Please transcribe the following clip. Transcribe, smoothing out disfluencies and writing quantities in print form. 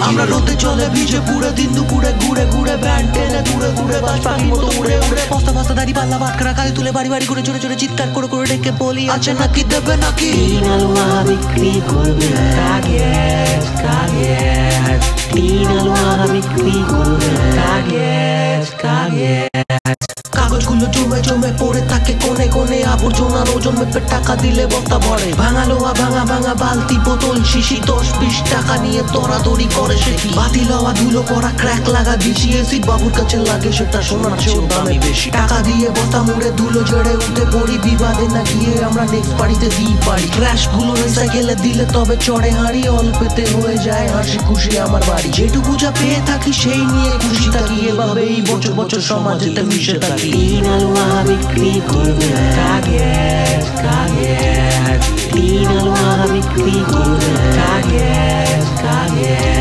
আমরা রোদে চলে ভিজে পুরো দিন দুপুরে ঘুরে ঘুরে ব্যান্ড টেনে দূরে ঘুরে বাস পাখির মতো উড়ে উড়ে বস্তা বস্তা দাড়ি পাল্লা বাটখারা কালি তুলে বাড়ি বাড়ি করে চড়ে চড়ে চিৎকার করে করে ডেকে বলি আছে নাকি দেবে নাকি আলুয়া বিক্রি করবে কাগজ কাগজ তিন আলুয়া বিক্রি করবে কাগজ কাগজ কাগজগুলো জমে জমে পড়ে থাকে কোনে কোনে আবর্জনার ওজন মেপে টাকা দিলে বস্তা ভরে ভাঙা লোহা ভাঙা ভাঙা বালতি বোতল শিশি 10-20 টাকা নিয়ে দৌড়াদৌড়ি করে সে কি বাতিল হওয়া ধুলো পড়া ক্র্যাক লাগা দিছি এসি বাবুর কাছে লাগে সেটা সোনার চেয়েও দামে বেশি টাকা দিয়ে বস্তা মুড়ে ধুলো ঝেড়ে উঠে পড়ি বিবাদে না গিয়ে আমরা নেক্সট বাড়িতে দিই পারি ক্র্যাশ গুলো রিসাইকেলে দিলে তবে চড়ে হাঁড়ি অল্পেতে হয়ে যায় হাসি খুশি আমার বাড়ি যেটুকু যা পেয়ে থাকি সেই নিয়ে খুশি থাকি এভাবে এই বছর বছর সমাজেতে মিশে থাকি তিন আলুয়া বিক্রি করবে কাগজ কাগজ তিন আলুয়া বিক্রি করবে কাগজ কাগজ